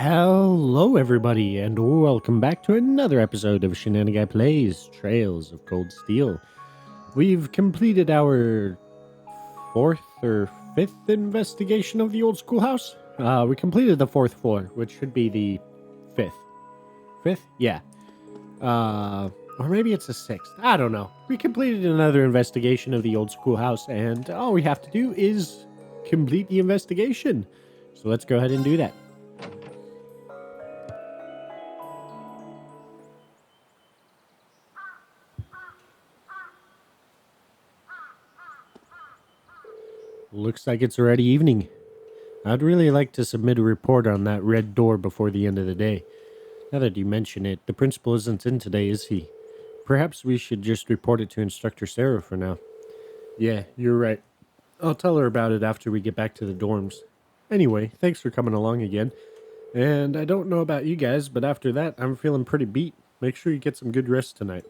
Hello, everybody, and welcome back to another episode of Shenanaguy Plays Trails of Cold Steel. We've completed our fourth or fifth investigation of the old schoolhouse. We completed the fourth floor, which should be the fifth. Fifth? Yeah. Or maybe it's the sixth. I don't know. We completed another investigation of the old schoolhouse, and all we have to do is complete the investigation. So let's go ahead and do that. Looks like it's already evening. I'd really like to submit a report on that red door before the end of the day. Now that you mention it, the principal isn't in today, is he? Perhaps we should just report it to Instructor Sarah for now. Yeah, you're right. I'll tell her about it after we get back to the dorms. Anyway, thanks for coming along again. And I don't know about you guys, but after that, I'm feeling pretty beat. Make sure you get some good rest tonight.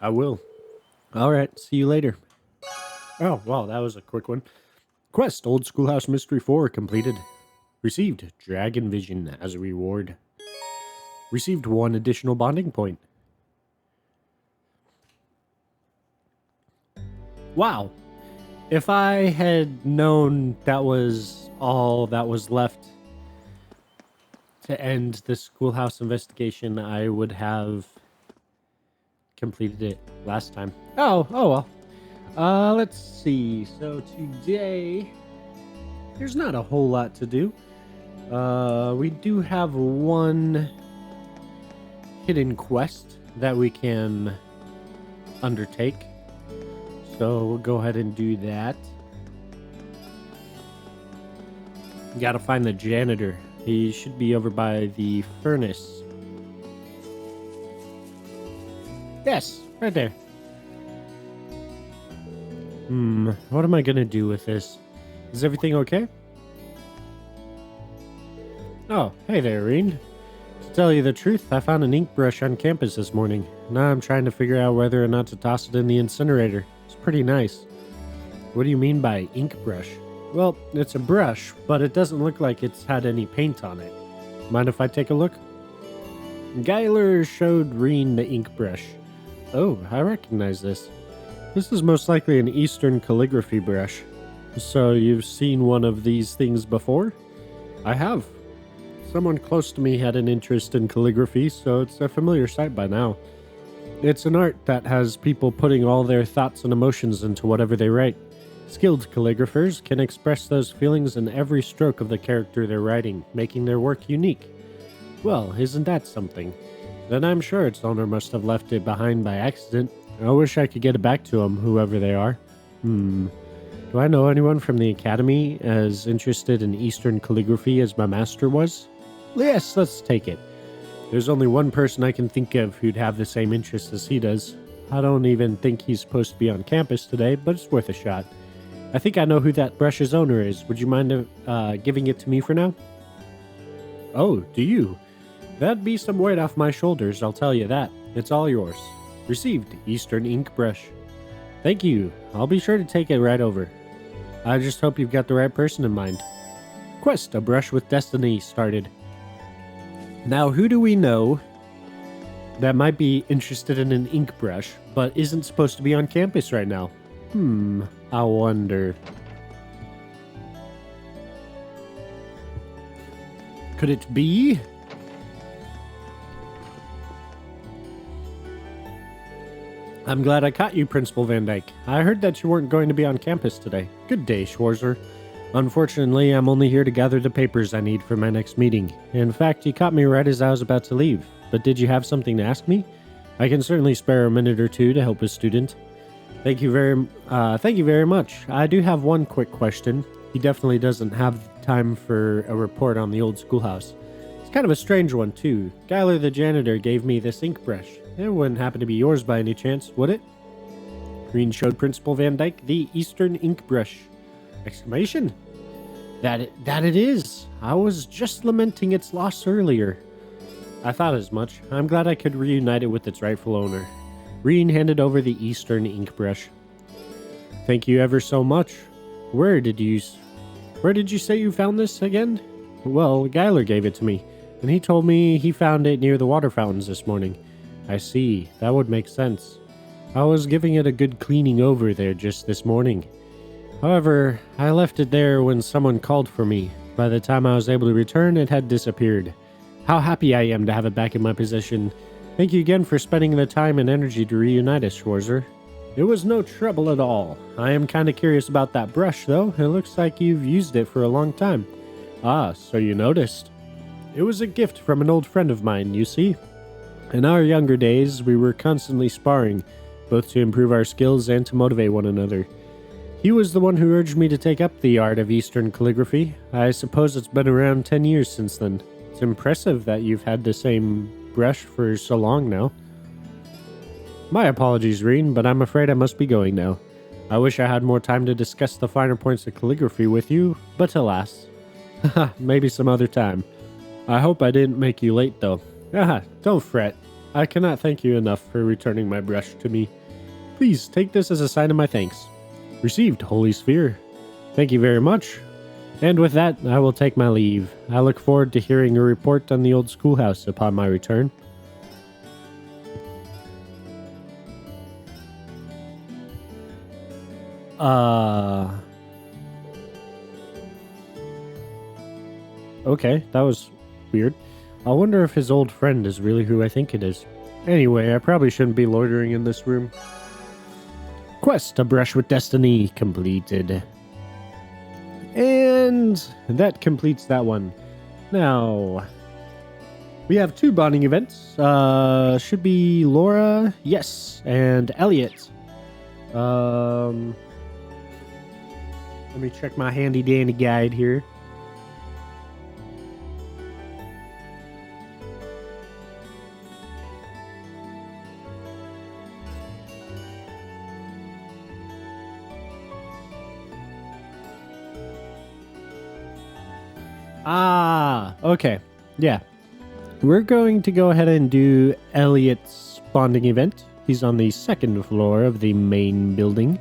I will. Alright, see you later. Oh, wow, that was a quick one. Quest, Old Schoolhouse Mystery 4 completed. Received Dragon Vision as a reward. Received 1 additional bonding point. Wow. If I had known that was all that was left to end the schoolhouse investigation, I would have completed it last time. Oh well. Let's see. So today, there's not a whole lot to do. We do have one hidden quest that we can undertake. So we'll go ahead and do that. Gotta find the janitor. He should be over by the furnace. Yes, right there. What am I gonna do with this? Is everything okay? Oh, hey there, Reen. To tell you the truth, I found an ink brush on campus this morning. Now I'm trying to figure out whether or not to toss it in the incinerator. It's pretty nice. What do you mean by ink brush? Well, it's a brush, but it doesn't look like it's had any paint on it. Mind if I take a look? Geiler showed Reen the ink brush. Oh, I recognize this. This is most likely an Eastern calligraphy brush. So you've seen one of these things before? I have. Someone close to me had an interest in calligraphy, so it's a familiar sight by now. It's an art that has people putting all their thoughts and emotions into whatever they write. Skilled calligraphers can express those feelings in every stroke of the character they're writing, making their work unique. Well, isn't that something? Then I'm sure its owner must have left it behind by accident. I wish I could get it back to them, whoever they are. Do I know anyone from the academy as interested in Eastern calligraphy as my master was? Yes, let's take it. There's only one person I can think of who'd have the same interest as he does. I don't even think he's supposed to be on campus today, but it's worth a shot. I think I know who that brush's owner is. Would you mind giving it to me for now? Oh, do you? That'd be some weight off my shoulders, I'll tell you that. It's all yours. Received Eastern ink brush. Thank you. I'll be sure to take it right over. I just hope you've got the right person in mind. Quest, a brush with destiny started. Now, who do we know that might be interested in an ink brush, but isn't supposed to be on campus right now? I wonder. Could it be? I'm glad I caught you, Principal Van Dyke. I heard that you weren't going to be on campus today. Good day, Schwarzer. Unfortunately, I'm only here to gather the papers I need for my next meeting. In fact, you caught me right as I was about to leave. But did you have something to ask me? I can certainly spare a minute or two to help a student. Thank you very much. I do have one quick question. He definitely doesn't have time for a report on the old schoolhouse. It's kind of a strange one, too. Geiler the janitor gave me this ink brush. It wouldn't happen to be yours by any chance, would it? Green showed Principal Van Dyke the Eastern ink brush. Exclamation! That it is! I was just lamenting its loss earlier. I thought as much. I'm glad I could reunite it with its rightful owner. Reen handed over the Eastern ink brush. Thank you ever so much. Where did you say you found this again? Well, Geiler gave it to me. and he told me he found it near the water fountains this morning. I see, that would make sense. I was giving it a good cleaning over there just this morning. However, I left it there when someone called for me. By the time I was able to return, it had disappeared. How happy I am to have it back in my possession. Thank you again for spending the time and energy to reunite us, Schwarzer. It was no trouble at all. I am kind of curious about that brush, though. It looks like you've used it for a long time. Ah, so you noticed. It was a gift from an old friend of mine, you see. In our younger days, we were constantly sparring, both to improve our skills and to motivate one another. He was the one who urged me to take up the art of Eastern calligraphy. I suppose it's been around 10 years since then. It's impressive that you've had the same brush for so long now. My apologies, Reen, but I'm afraid I must be going now. I wish I had more time to discuss the finer points of calligraphy with you, but alas. Haha, maybe some other time. I hope I didn't make you late, though. Haha, don't fret. I cannot thank you enough for returning my brush to me. Please take this as a sign of my thanks. Received, Holy Sphere. Thank you very much. And with that, I will take my leave. I look forward to hearing a report on the old schoolhouse upon my return. Okay, that was weird. I wonder if his old friend is really who I think it is. Anyway, I probably shouldn't be loitering in this room. Quest, A Brush with Destiny, completed. And that completes that one. Now, we have 2 bonding events. Should be Laura, yes, and Elliot. Let me check my handy dandy guide here. Ah, okay. Yeah. We're going to go ahead and do Elliot's bonding event. He's on the 2nd floor of the main building.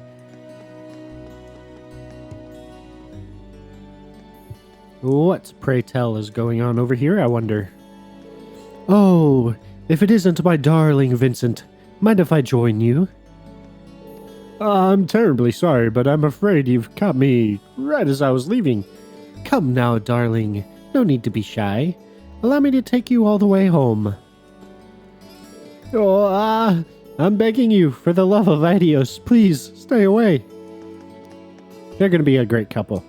What, pray tell, is going on over here, I wonder? Oh, if it isn't my darling Vincent, mind if I join you? I'm terribly sorry, but I'm afraid you've caught me right as I was leaving. Come now, darling. No need to be shy. Allow me to take you all the way home. Oh, I'm begging you, for the love of Adios, please, stay away. They're going to be a great couple.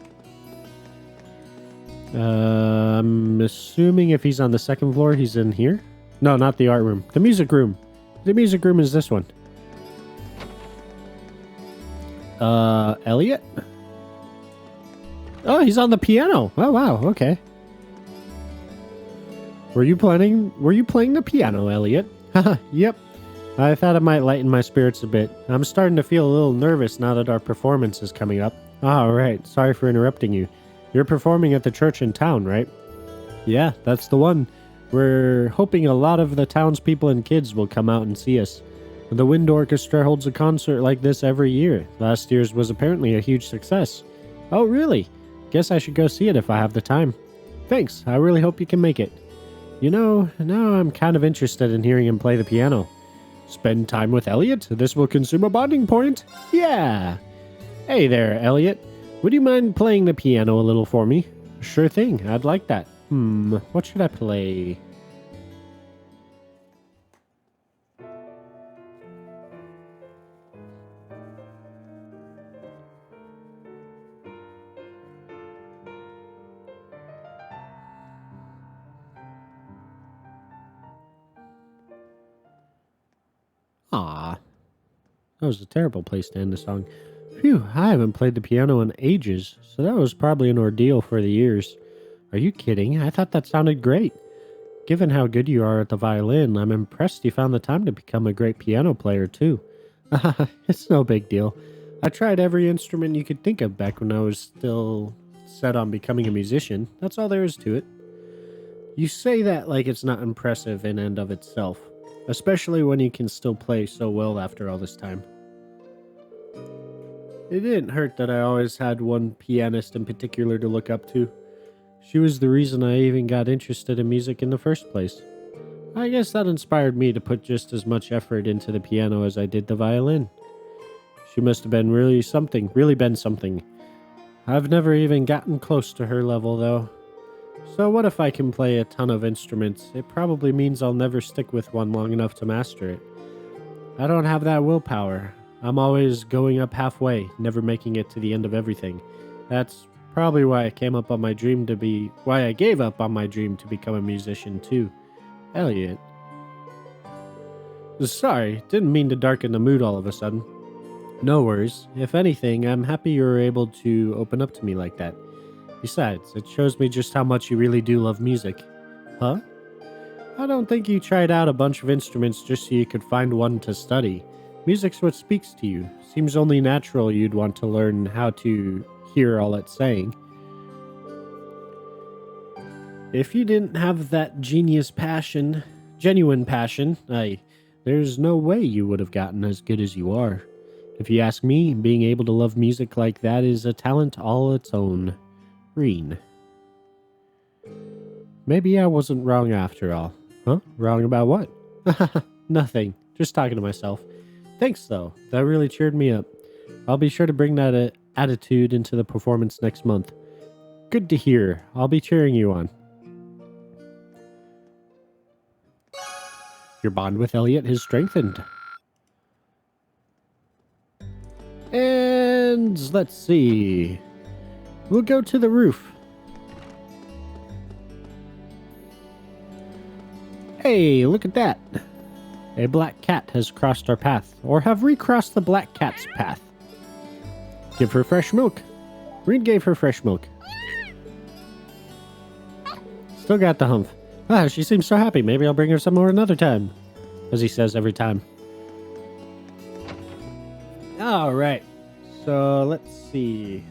I'm assuming if he's on the 2nd floor, he's in here? No, not the art room. The music room. The music room is this one. Elliot? Oh, he's on the piano. Oh, wow. Okay. Were you playing the piano, Elliot? Haha, yep. I thought it might lighten my spirits a bit. I'm starting to feel a little nervous now that our performance is coming up. Ah, right. Sorry for interrupting you. You're performing at the church in town, right? Yeah, that's the one. We're hoping a lot of the townspeople and kids will come out and see us. The Wind Orchestra holds a concert like this every year. Last year's was apparently a huge success. Oh, really? Guess I should go see it if I have the time. Thanks, I really hope you can make it. You know, now I'm kind of interested in hearing him play the piano. Spend time with Elliot? This will consume a bonding point? Yeah! Hey there, Elliot. Would you mind playing the piano a little for me? Sure thing, I'd like that. What should I play? Ah, that was a terrible place to end the song. Phew, I haven't played the piano in ages, so that was probably an ordeal for the ears. Are you kidding? I thought that sounded great. Given how good you are at the violin, I'm impressed you found the time to become a great piano player, too. It's no big deal. I tried every instrument you could think of back when I was still set on becoming a musician. That's all there is to it. You say that like it's not impressive in and of itself, especially when you can still play so well after all this time. It didn't hurt that I always had one pianist in particular to look up to. She was the reason I even got interested in music in the first place. I guess that inspired me to put just as much effort into the piano as I did the violin. She must have been really been something. I've never even gotten close to her level, though. So what if I can play a ton of instruments? It probably means I'll never stick with one long enough to master it. I don't have that willpower. I'm always going up halfway, never making it to the end of everything. That's probably why I gave up on my dream to become a musician too. Elliot. Sorry, didn't mean to darken the mood all of a sudden. No worries. If anything, I'm happy you were able to open up to me like that. Besides, it shows me just how much you really do love music. Huh? I don't think you tried out a bunch of instruments just so you could find one to study. Music's what speaks to you. Seems only natural you'd want to learn how to hear all it's saying. If you didn't have that genuine passion, there's no way you would have gotten as good as you are. If you ask me, being able to love music like that is a talent all its own. Green. Maybe I wasn't wrong after all. Huh? Wrong about what? Nothing. Just talking to myself. Thanks, though. That really cheered me up. I'll be sure to bring that attitude into the performance next month. Good to hear. I'll be cheering you on. Your bond with Elliot has strengthened. And let's see. We'll go to the roof. Hey, look at that. A black cat has crossed our path, or have recrossed the black cat's path. Give her fresh milk. Reed gave her fresh milk. Still got the hump. Ah, she seems so happy. Maybe I'll bring her some more another time. As he says every time. Alright. So, let's see.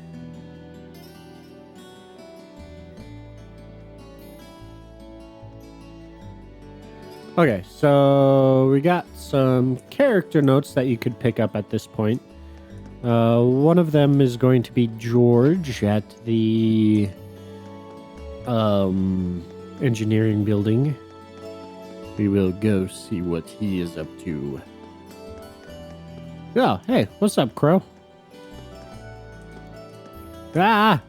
Okay, so we got some character notes that you could pick up at this point. One of them is going to be George at the engineering building. We will go see what he is up to. Oh, hey, what's up, Crow? Ah!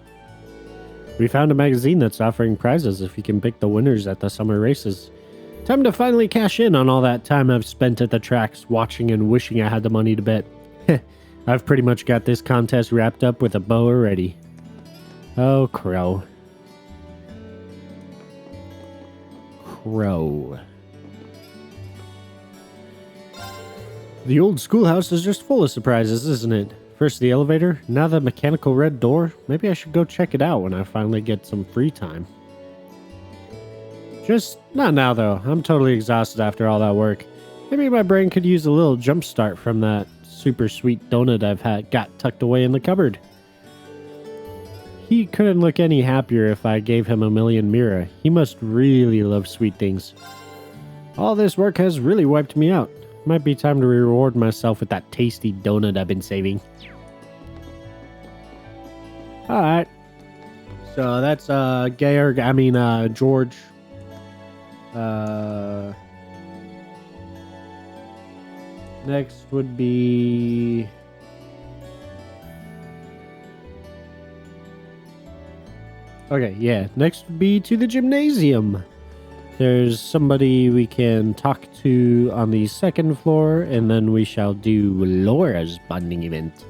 We found a magazine that's offering prizes if you can pick the winners at the summer races. Time to finally cash in on all that time I've spent at the tracks, watching and wishing I had the money to bet. I've pretty much got this contest wrapped up with a bow already. Oh, Crow. Crow. The old schoolhouse is just full of surprises, isn't it? First the elevator, now the mechanical red door. Maybe I should go check it out when I finally get some free time. Just not now, though. I'm totally exhausted after all that work. Maybe my brain could use a little jump start from that super sweet donut I've got tucked away in the cupboard. He couldn't look any happier if I gave him a million mira. He must really love sweet things. All this work has really wiped me out. Might be time to reward myself with that tasty donut I've been saving. Alright. So that's George. Next would be okay, yeah. Next would be to the gymnasium. There's somebody we can talk to on the second floor, and then we shall do Laura's bonding event.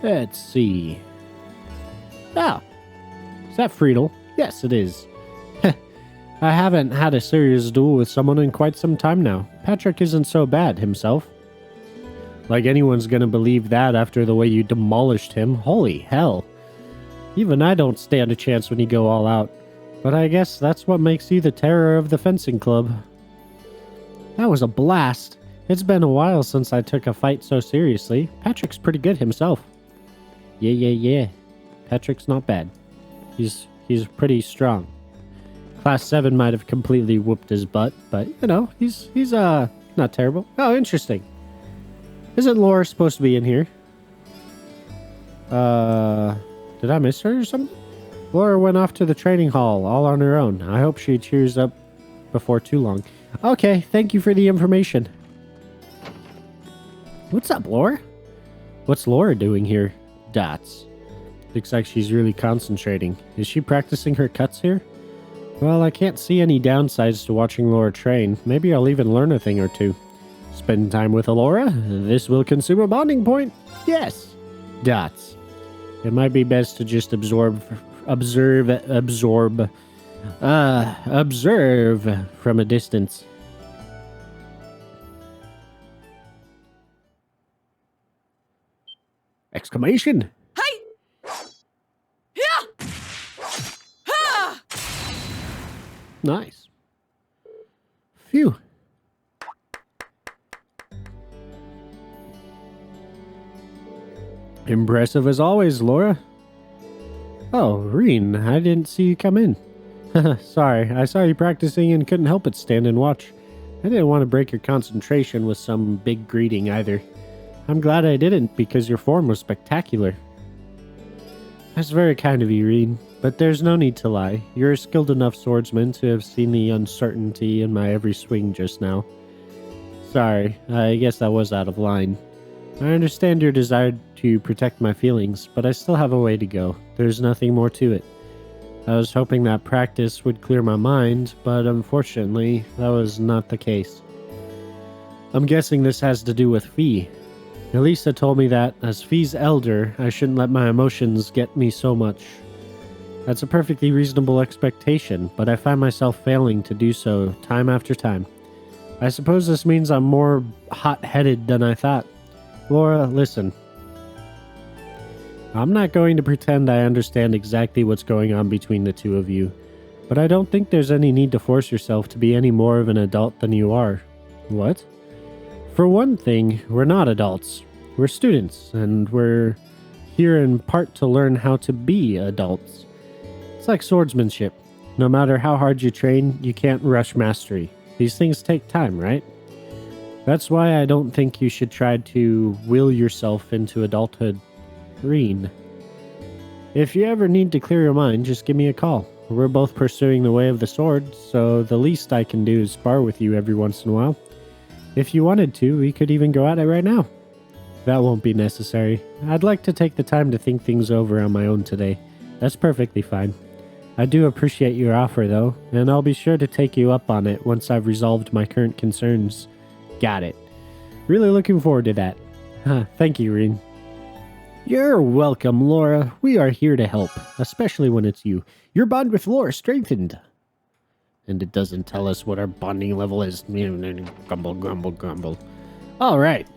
Let's see. Ah, is that Friedel? Yes, it is. I haven't had a serious duel with someone in quite some time now. Patrick isn't so bad himself. Like anyone's gonna believe that after the way you demolished him. Holy hell. Even I don't stand a chance when you go all out. But I guess that's what makes you the terror of the fencing club. That was a blast. It's been a while since I took a fight so seriously. Patrick's pretty good himself. Yeah. Patrick's not bad. He's pretty strong. Class 7 might have completely whooped his butt, but you know, he's not terrible. Oh, interesting. Isn't Laura supposed to be in here? Did I miss her or something? Laura went off to the training hall all on her own. I hope she cheers up before too long. Okay, thank you for the information. What's up, Laura? What's Laura doing here? Dots. Looks like she's really concentrating. Is she practicing her cuts here? Well, I can't see any downsides to watching Laura train. Maybe I'll even learn a thing or two. Spend time with Laura? This will consume a bonding point. Yes. Dots. It might be best to just observe from a distance. Exclamation! Hey! Yeah! Ha! Nice. Phew. Impressive as always, Laura. Oh, Reen, I didn't see you come in. Sorry, I saw you practicing and couldn't help but stand and watch. I didn't want to break your concentration with some big greeting either. I'm glad I didn't, because your form was spectacular. That's very kind of you, Reen, but there's no need to lie. You're a skilled enough swordsman to have seen the uncertainty in my every swing just now. Sorry, I guess that was out of line. I understand your desire to protect my feelings, but I still have a way to go. There's nothing more to it. I was hoping that practice would clear my mind, but unfortunately, that was not the case. I'm guessing this has to do with Fee. Elisa told me that, as Fee's elder, I shouldn't let my emotions get me so much. That's a perfectly reasonable expectation, but I find myself failing to do so time after time. I suppose this means I'm more hot-headed than I thought. Laura, listen. I'm not going to pretend I understand exactly what's going on between the two of you, but I don't think there's any need to force yourself to be any more of an adult than you are. What? For one thing, we're not adults. We're students, and we're here in part to learn how to be adults. It's like swordsmanship. No matter how hard you train, you can't rush mastery. These things take time, right? That's why I don't think you should try to will yourself into adulthood. Reen. If you ever need to clear your mind, just give me a call. We're both pursuing the way of the sword, so the least I can do is spar with you every once in a while. If you wanted to, we could even go at it right now. That won't be necessary. I'd like to take the time to think things over on my own today. That's perfectly fine. I do appreciate your offer, though, and I'll be sure to take you up on it once I've resolved my current concerns. Got it. Really looking forward to that. Thank you, Reen. You're welcome, Laura. We are here to help, especially when it's you. Your bond with Laura strengthened. And it doesn't tell us what our bonding level is. Grumble, grumble, grumble. All right.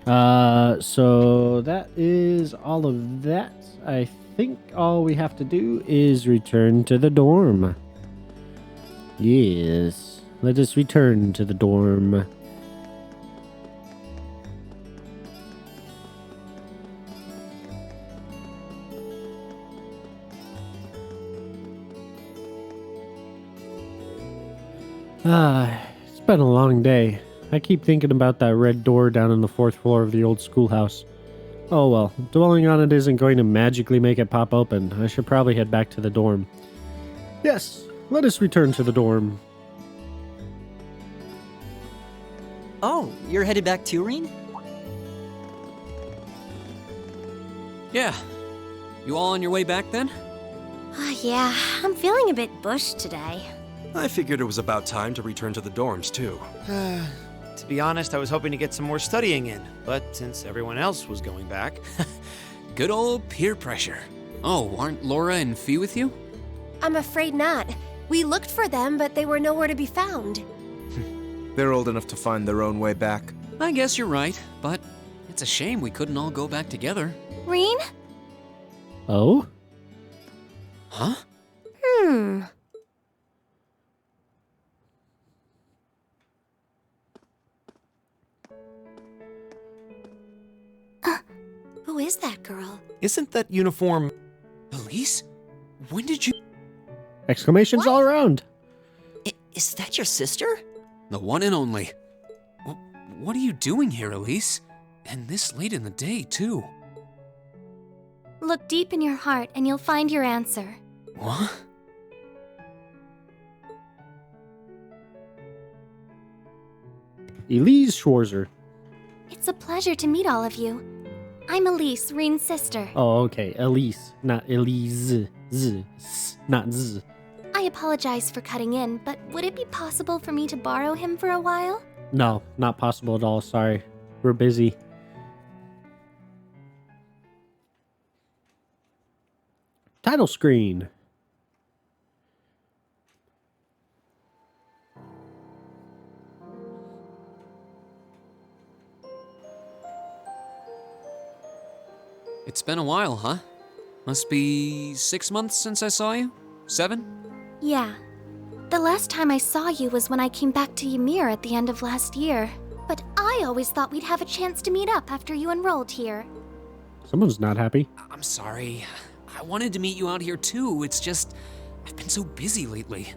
So that is all of that. I think all we have to do is return to the dorm. Yes. Let us return to the dorm. It's been a long day. I keep thinking about that red door down on the 4th floor of the old schoolhouse. Oh well, dwelling on it isn't going to magically make it pop open. I should probably head back to the dorm. Yes, let us return to the dorm. Oh, you're headed back to Reen? Yeah. You all on your way back then? Yeah, I'm feeling a bit bushed today. I figured it was about time to return to the dorms, too. To be honest, I was hoping to get some more studying in, but since everyone else was going back... Good old peer pressure. Oh, aren't Laura and Fee with you? I'm afraid not. We looked for them, but they were nowhere to be found. They're old enough to find their own way back. I guess you're right, but it's a shame we couldn't all go back together. Reen? Oh? Huh? Who is that girl? Isn't that uniform... Elise? When did you... Exclamations What? all around. Is that your sister? The one and only. What are you doing here, Elise? And this late in the day, too. Look deep in your heart and you'll find your answer. What? Elise Schwarzer. It's a pleasure to meet all of you. I'm Elise, Reen's sister. Oh, okay. Elise, not Elise. Z, s, not Z. I apologize for cutting in, but would it be possible for me to borrow him for a while? No, not possible at all. Sorry. We're busy. Title screen. It's been a while, huh? Must be 6 months since I saw you? 7? Yeah. The last time I saw you was when I came back to Ymir at the end of last year. But I always thought we'd have a chance to meet up after you enrolled here. Someone's not happy. I'm sorry. I wanted to meet you out here too. It's just, I've been so busy lately.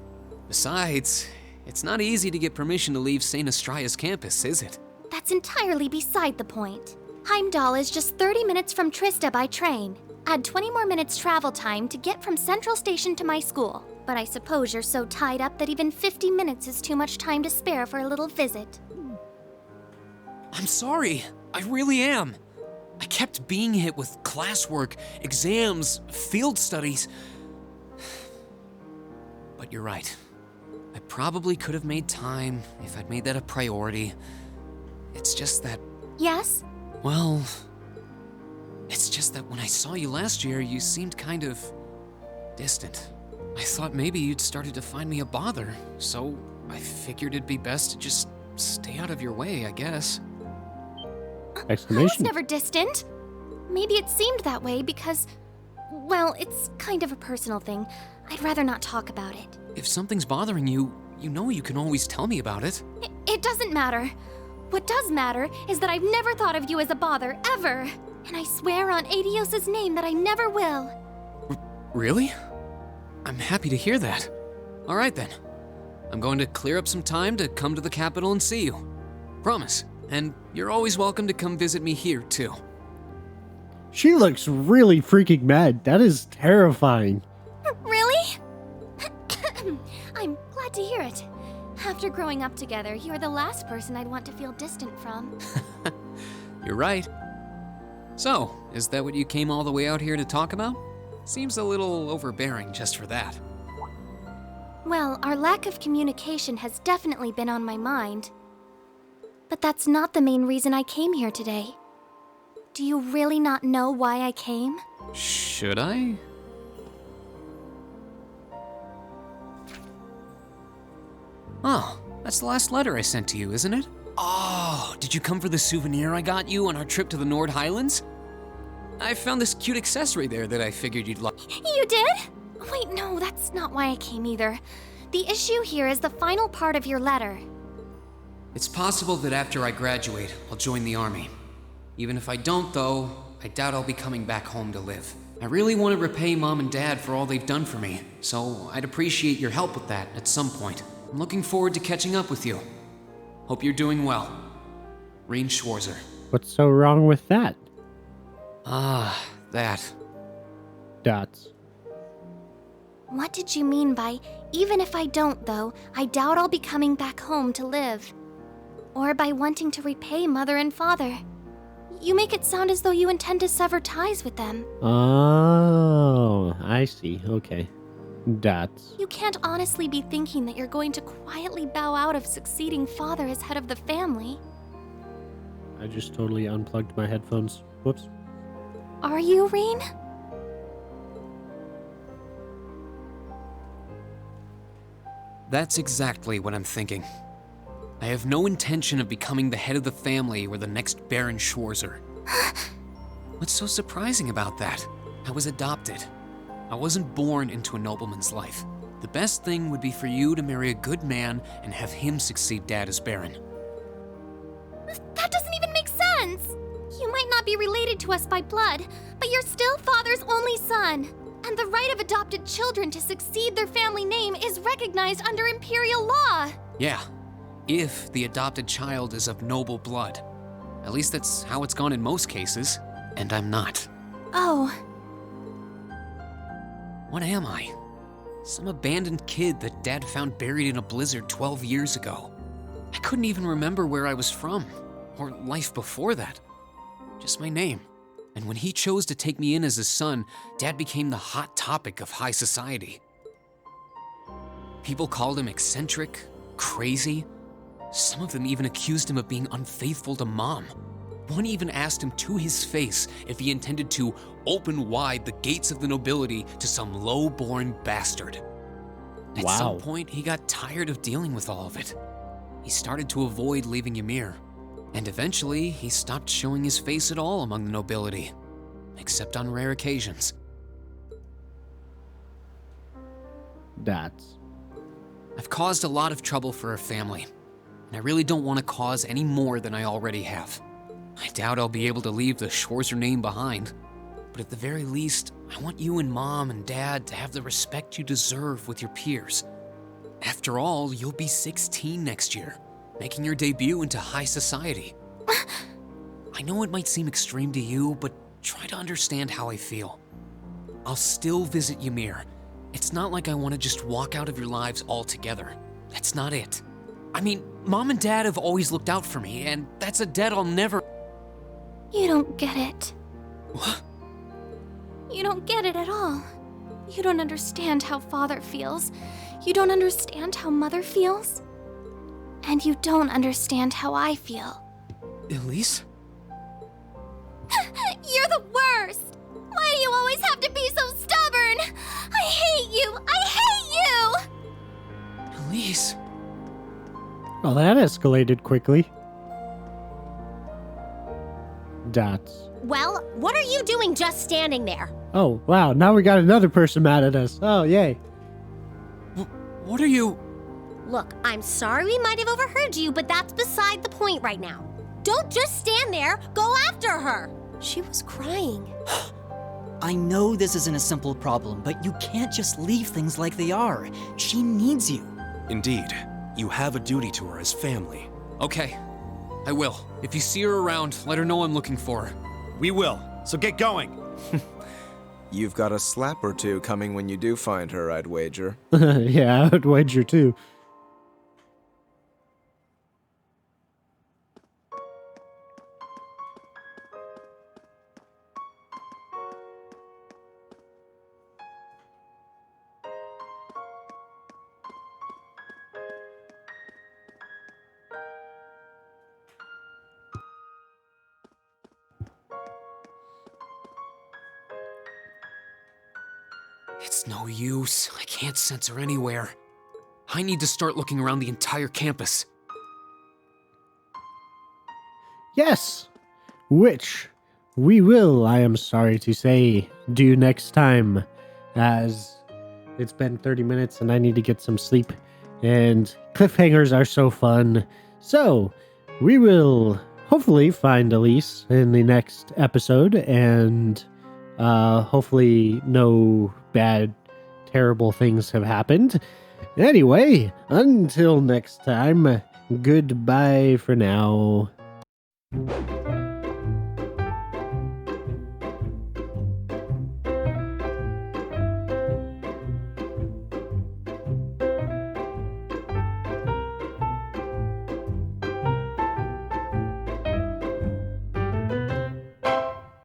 Besides, it's not easy to get permission to leave St. Astraea's campus, is it? That's entirely beside the point. Heimdall is just 30 minutes from Trista by train. Add 20 more minutes travel time to get from Central Station to my school. But I suppose you're so tied up that even 50 minutes is too much time to spare for a little visit. I'm sorry. I really am. I kept being hit with classwork, exams, field studies. But you're right. I probably could have made time if I'd made that a priority. It's just that, Yes? well, it's just that when I saw you last year, you seemed kind of distant. I thought maybe you'd started to find me a bother, so I figured it'd be best to just stay out of your way, I guess. I was Exclamation. never distant. Maybe it seemed that way because, well, it's kind of a personal thing. I'd rather not talk about it. If something's bothering you, you know you can always tell me about it. It doesn't matter. What does matter is that I've never thought of you as a bother, ever. And I swear on Adios's name that I never will. Really? I'm happy to hear that. All right then. I'm going to clear up some time to come to the capital and see you. Promise. And you're always welcome to come visit me here, too. She looks really freaking mad. That is terrifying. Really? I'm glad to hear it. After growing up together, you're the last person I'd want to feel distant from. You're right. So, is that what you came all the way out here to talk about? Seems a little overbearing just for that. Well, our lack of communication has definitely been on my mind. But that's not the main reason I came here today. Do you really not know why I came? Should I? Oh, that's the last letter I sent to you, isn't it? Oh, did you come for the souvenir I got you on our trip to the Nord Highlands? I found this cute accessory there that I figured you'd like. You did? Wait, no, that's not why I came either. The issue here is the final part of your letter. It's possible that after I graduate, I'll join the army. Even if I don't, though, I doubt I'll be coming back home to live. I really want to repay Mom and Dad for all they've done for me, so I'd appreciate your help with that at some point. I'm looking forward to catching up with you. Hope you're doing well. Reen Schwarzer. What's so wrong with that? Ah, that. Dots. What did you mean by, even if I don't, though, I doubt I'll be coming back home to live? Or by wanting to repay Mother and Father? You make it sound as though you intend to sever ties with them. Oh, I see. Okay. Dots. You can't honestly be thinking that you're going to quietly bow out of succeeding father as head of the family. I just totally unplugged my headphones. Whoops. Are you, Reen? That's exactly what I'm thinking. I have no intention of becoming the head of the family or the next Baron Schwarzer. What's so surprising about that? I was adopted. I wasn't born into a nobleman's life. The best thing would be for you to marry a good man and have him succeed Dad as Baron. That doesn't even make sense! You might not be related to us by blood, but you're still Father's only son. And the right of adopted children to succeed their family name is recognized under imperial law. Yeah, if the adopted child is of noble blood. At least that's how it's gone in most cases, and I'm not. Oh, What am I? Some abandoned kid that Dad found buried in a blizzard 12 years ago. I couldn't even remember where I was from, or life before that. Just my name. And when he chose to take me in as his son, Dad became the hot topic of high society. People called him eccentric, crazy. Some of them even accused him of being unfaithful to Mom. One even asked him to his face if he intended to open wide the gates of the nobility to some low-born bastard. At some point, he got tired of dealing with all of it. He started to avoid leaving Ymir, and eventually he stopped showing his face at all among the nobility, except on rare occasions. I've caused a lot of trouble for our family, and I really don't want to cause any more than I already have. I doubt I'll be able to leave the Schwarzer name behind, but at the very least, I want you and Mom and Dad to have the respect you deserve with your peers. After all, you'll be 16 next year, making your debut into high society. I know it might seem extreme to you, but try to understand how I feel. I'll still visit Ymir. It's not like I want to just walk out of your lives altogether. That's not it. I mean, Mom and Dad have always looked out for me, and that's a debt I'll never... You don't get it. What? You don't get it at all. You don't understand how Father feels. You don't understand how Mother feels. And you don't understand how I feel. Elise? You're the worst! Why do you always have to be so stubborn? I hate you! I hate you! Elise? Well, that escalated quickly. Dots. Well, what are you doing just standing there? Oh, wow. Now we got another person mad at us. Oh, yay. What are you... Look, I'm sorry we might have overheard you, but that's beside the point right now. Don't just stand there, go after her. She was crying. I know this isn't a simple problem, but you can't just leave things like they are. She needs you. Indeed, you have a duty to her as family. Okay, I will. If you see her around, let her know I'm looking for her. We will, so get going. You've got a slap or two coming when you do find her, I'd wager. Yeah, I would wager too. It's no use. I can't sense her anywhere. I need to start looking around the entire campus. Yes, which we will, I am sorry to say, do next time, as it's been 30 minutes and I need to get some sleep, and cliffhangers are so fun. So, we will hopefully find Elise in the next episode, and hopefully no bad, terrible things have happened. Anyway, until next time, goodbye for now.